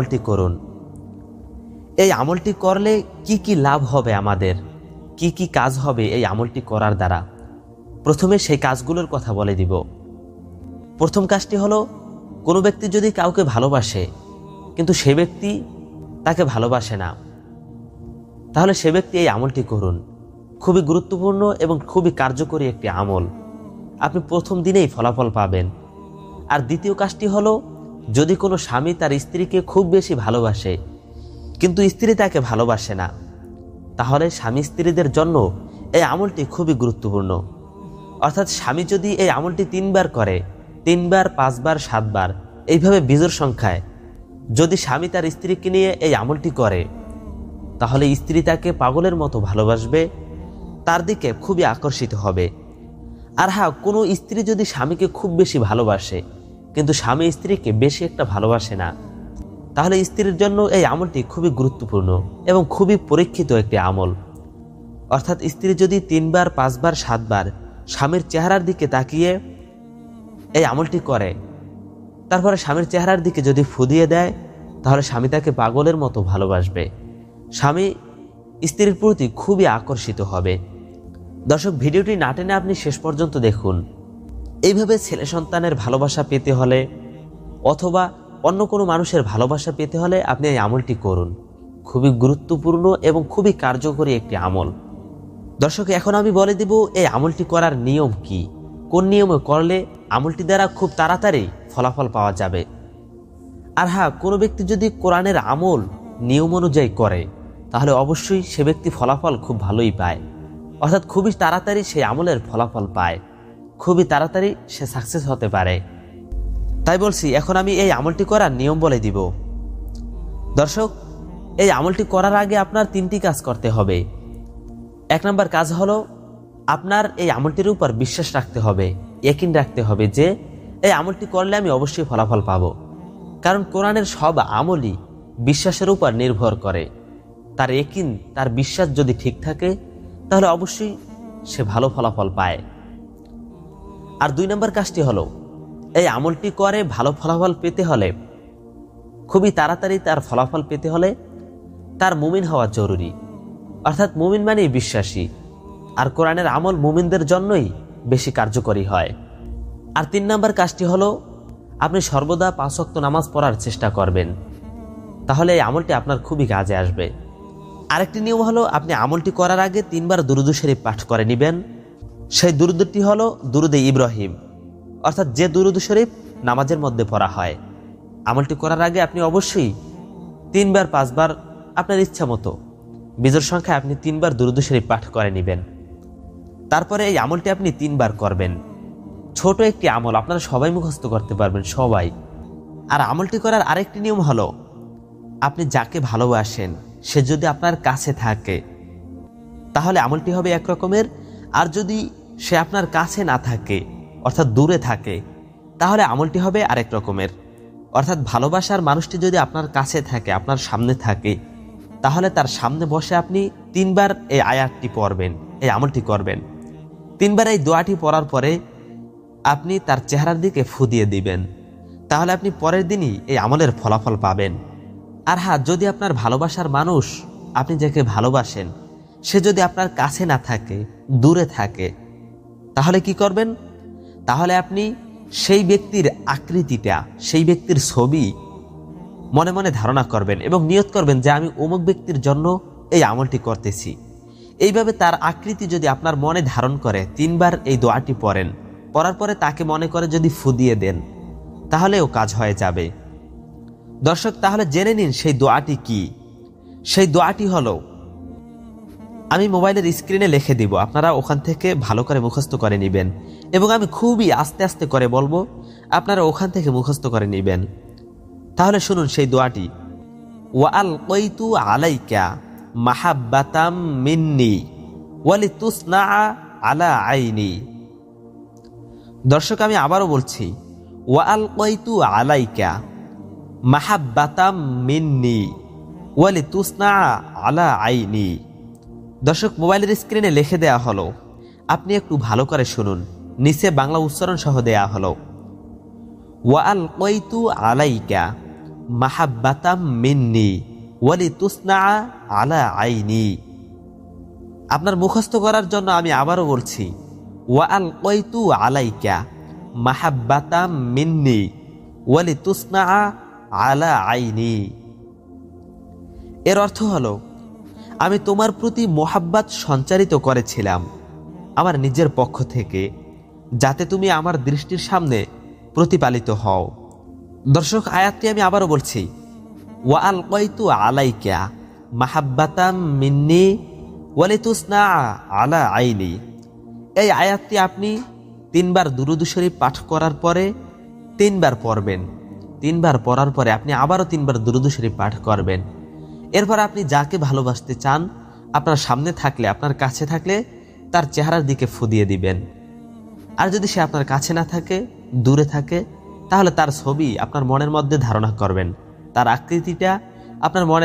আমলটি করুন। এই আমলটি করলে কি কি লাভ হবে, আমাদের কি কি কাজ হবে এই আমলটি করার দ্বারা, প্রথমে সেই কাজগুলোর কথা বলে দিব। প্রথম কাজটি হলো, কোনো ব্যক্তি যদি কাউকে ভালোবাসে কিন্তু সে ব্যক্তি তাকে ভালোবাসে না, তাহলে সে ব্যক্তি এই আমলটি করুন। খুবই গুরুত্বপূর্ণ এবং খুবই কার্যকরী একটি আমল, আপনি প্রথম দিনেই ফলাফল পাবেন। আর দ্বিতীয় কাজটি হলো, যদি কোনো স্বামী তার স্ত্রীকে খুব বেশি ভালোবাসে কিন্তু স্ত্রী তাকে ভালোবাসে না, তাহলে স্বামী স্ত্রীদের জন্য এই আমলটি খুবই গুরুত্বপূর্ণ। অর্থাৎ স্বামী যদি এই আমলটি 3 বার করে, 3 বার, 5 বার, 7 বার, এইভাবে বিজোড় সংখ্যায় যদি স্বামী তার স্ত্রীকে নিয়ে এই আমলটি করে, তাহলে স্ত্রী তাকে পাগলের মতো ভালোবাসবে, তার দিকে খুবই আকর্ষিত হবে। আর হ্যাঁ, কোনো স্ত্রী যদি স্বামীকে খুব বেশি ভালোবাসে কিন্তু স্বামী স্ত্রীকে বেশি একটা ভালোবাসে না, তাহলে স্ত্রীর জন্য এই আমলটি খুবই গুরুত্বপূর্ণ এবং খুবই পরীক্ষিত একটি আমল। অর্থাৎ স্ত্রী যদি 3 বার, 5 বার, 7 বার স্বামীর চেহারার দিকে তাকিয়ে এই আমলটি করে, তারপরে স্বামীর চেহারার দিকে যদি ফু দিয়ে দেয়, তাহলে স্বামী তাকে পাগলের মতো ভালোবাসবে, স্বামী স্ত্রীর প্রতি খুবই আকর্ষিত হবে। দর্শক, ভিডিওটি না টেনে আপনি শেষ পর্যন্ত দেখুন। এইভাবে ছেলে সন্তানের ভালোবাসা পেতে হলে অথবা অন্য কোনো মানুষের ভালোবাসা পেতে হলে আপনি এই আমলটি করুন। খুবই গুরুত্বপূর্ণ এবং খুবই কার্যকরী একটি আমল। দর্শক, এখন আমি বলে দিব এই আমলটি করার নিয়ম কি, কোন নিয়মে করলে আমলটি দ্বারা খুব তাড়াতাড়ি ফলাফল পাওয়া যাবে। আর হ্যাঁ, কোনো ব্যক্তি যদি কোরআনের আমল নিয়ম অনুযায়ী করে, তাহলে অবশ্যই সে ব্যক্তি ফলাফল খুব ভালোই পায়। অর্থাৎ খুবই তাড়াতাড়ি সে আমলের ফলাফল পায়, খুবই তাড়াতাড়ি সে সাকসেস হতে পারে। তাই বলছি, এখন আমি এই আমলটি করার নিয়ম বলে দিব। দর্শক, এই আমলটি করার আগে আপনার 3টি কাজ করতে হবে। 1 নম্বর কাজ হলো, আপনার এই আমলটির উপর বিশ্বাস রাখতে হবে, ইয়াকিন রাখতে হবে যে এই আমলটি করলে আমি অবশ্যই ফলাফল পাবো। কারণ কোরআনের সব আমলই বিশ্বাসের উপর নির্ভর করে। তার ইয়াকিন, তার বিশ্বাস যদি ঠিক থাকে, তাহলে অবশ্যই সে ভালো ফলাফল পায়। আর 2 নম্বর কাজটি হলো, এই আমলটি করে ভালো ফলাফল পেতে হলে, খুবই তাড়াতাড়ি তার ফলাফল পেতে হলে তার মুমিন হওয়া জরুরি। অর্থাৎ মুমিন মানেই বিশ্বাসী, আর কোরআনের আমল মুমিনদের জন্যই বেশি কার্যকরী হয়। আর 3 নম্বর কাজটি হলো, আপনি সর্বদা 5 ওয়াক্ত নামাজ পড়ার চেষ্টা করবেন, তাহলে এই আমলটি আপনার খুবই কাজে আসবে। আরেকটি নিয়ম হলো, আপনি আমলটি করার আগে 3 বার দুরূদ শরীফ পাঠ করে নেবেন। সেই দুরূদটি হলো দুরূদে ইব্রাহিম, অর্থাৎ যে দুরূদ শরীফ নামাজের মধ্যে পড়া হয়। আমলটি করার আগে আপনি অবশ্যই 3 বার, 5 বার, আপনার ইচ্ছা মতো বিজোড় সংখ্যায় আপনি 3 বার দুরূদ শরীফ পাঠ করে নেবেন। তারপরে এই আমলটি আপনি 3 বার করবেন। ছোট একটি আমল, আপনারা সবাই মুখস্থ করতে পারবেন, সবাই। আর আমলটি করার আরেকটি নিয়ম হলো, আপনি যাকে ভালোবাসেন সে যদি আপনার কাছে থাকে, তাহলে আমলটি হবে এক রকমের। আর যদি সে আপনার কাছে না থাকে, অর্থাৎ দূরে থাকে, তাহলে আমলটি হবে আরেক রকমের। অর্থাৎ ভালোবাসার মানুষটি যদি আপনার কাছে থাকে, আপনার সামনে থাকে, তাহলে তার সামনে বসে আপনি 3 বার এই আয়াতটি পড়বেন, এই আমলটি করবেন। 3 বার এই দোয়াটি পড়ার পরে আপনি তার চেহারার দিকে ফু দিয়ে দিবেন, তাহলে আপনি পরের দিনই এই আমলের ফলাফল পাবেন। আর হ্যাঁ, যদি আপনার ভালোবাসার মানুষ, আপনি যাকে ভালোবাসেন, সে যদি আপনার কাছে না থাকে, দূরে থাকে, তাহলে কি করবেন? তাহলে আপনি সেই ব্যক্তির আকৃতিটা, সেই ব্যক্তির ছবি মনে মনে ধারণা করবেন এবং নিয়ত করবেন যে আমি অমুক ব্যক্তির জন্য এই আমলটি করতেছি। এইভাবে তার আকৃতি যদি আপনার মনে ধারণ করে 3 বার এই দোয়াটি পড়েন, পড়ার পরে তাকে মনে করে যদি ফু দিয়ে দেন, তাহলেও কাজ হয়ে যাবে। দর্শক, তাহলে জেনে নিন সেই দোয়াটি কি। সেই দোয়াটি হলো, আমি মোবাইলের স্ক্রিনে লিখে দিব, আপনারা ওখান থেকে ভালো করে মুখস্থ করে নেবেন এবং আমি খুবই আস্তে আস্তে করে বলবো, আপনারা ওখান থেকে মুখস্থ করে নেবেন। তাহলে শুনুন সেই দোয়াটি, ওয়ালকাইতু আলাইকা মাহাব্বাতাম মিন্নি ওয়ালিতুসনা আলা আইনি। দর্শক, আমি আবারও বলছি, ওয়ালকাইতু আলাইকা মাহাব্বাতাম মিন্নি ওয়ালিতুসনা আলা আইনি। দর্শক, মোবাইলের স্ক্রিনে লিখে দেয়া হলো, আপনি একটু ভালো করে শুনুন, নিচে বাংলা উচ্চারণ সহ দেয়া হলো, ওয়ালকাইতু আলাইকা মাহাব্বাতাম মিন্নি ওয়ালিতুসনা আলা আইনি। আপনার মুখস্থ করার জন্য আমি আবারও বলছি, ওয়া আলকাইতু আলাইকা মাহাব্বাতাম মিন্নি ওয়ালিতুসনা আলা আইনি। এর অর্থ হলো, আমি তোমার প্রতি মোহাব্বত সঞ্চারিত করেছিলাম আমার নিজের পক্ষ থেকে, যাতে তুমি আমার দৃষ্টির সামনে প্রতিপালিত হও। দর্শক, আয়াতটি আমি আবারও বলছি, ওয়া আলকাইতু আলাইকা মাহাব্বাতাম মিন্নি ওয়ালিতুসনা আলা আইনি। এই আয়াতটি আপনি 3 বার দুরূদ শরীফ পাঠ করার পরে 3 বার পড়বেন। 3 বার পড়ার পরে আপনি আবারও 3 বার দুরূদ শরীফ পাঠ করবেন। এরপর আপনি যাকে ভালোবাসতে চান, আপনার সামনে থাকলে, আপনার কাছে থাকলে তার চেহারার দিকে ফু দিয়ে দিবেন। আর যদি সে আপনার কাছে না থাকে, দূরে থাকে, তাহলে তার ছবি আপনার মনের মধ্যে ধারণা করবেন, তার আকৃতিটা আপনার মনে